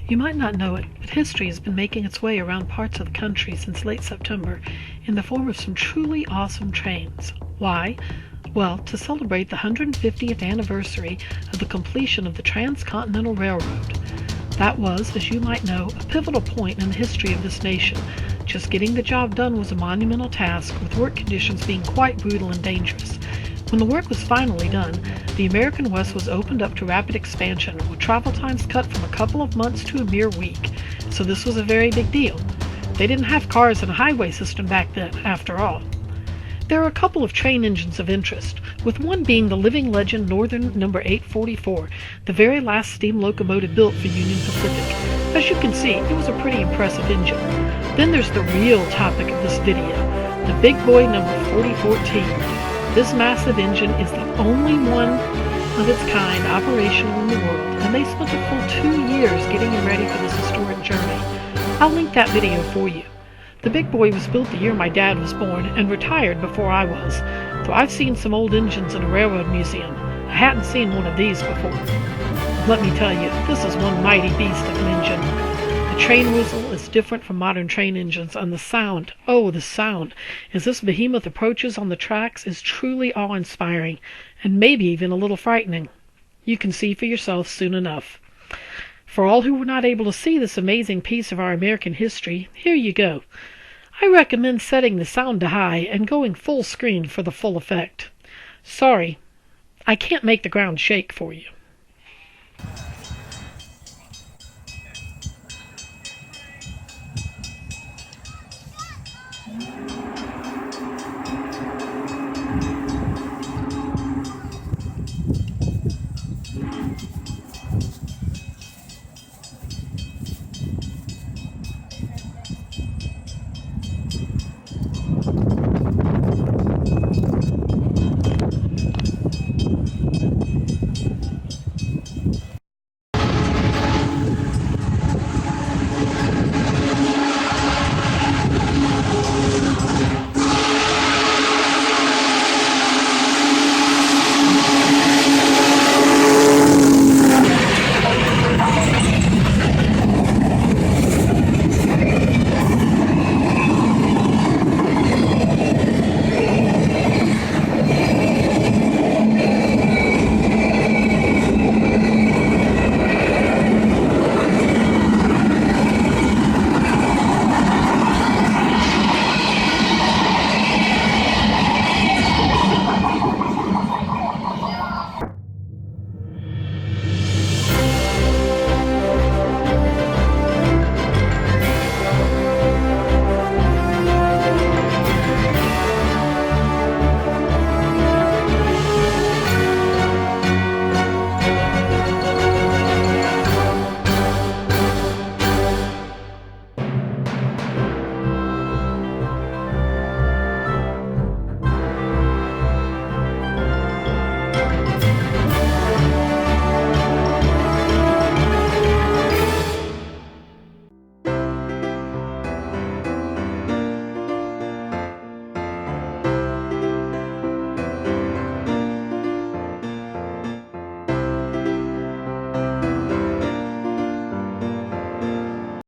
You might not know it, but history has been making its way around parts of the country since late September in the form of some truly awesome trains. Why? Well, to celebrate the 150th anniversary of the completion of the Transcontinental Railroad. That was, as you might know, a pivotal point in the history of this nation. Just getting the job done was a monumental task, with work conditions being quite brutal and dangerous. When the work was finally done, the American West was opened up to rapid expansion, with travel times cut from a couple of months to a mere week. So this was a very big deal. They didn't have cars and a highway system back then, after all. There are a couple of train engines of interest, with one being the living legend Northern No. 844, the very last steam locomotive built for Union Pacific. As you can see, it was a pretty impressive engine. Then there's the real topic of this video, the big boy No. 4014. This massive engine is the only one of its kind operational in the world, and they spent a full 2 years getting it ready for this historic journey. I'll link that video for you. The big boy was built the year my dad was born and retired before I was, though I've seen some old engines in a railroad museum. I hadn't seen one of these before. Let me tell you, this is one mighty beast of an engine. The train whistle is different from modern train engines, and the sound, oh the sound, as this behemoth approaches on the tracks is truly awe-inspiring, and maybe even a little frightening. You can see for yourself soon enough. For all who were not able to see this amazing piece of our American history, here you go. I recommend setting the sound to high and going full screen for the full effect. Sorry, I can't make the ground shake for you.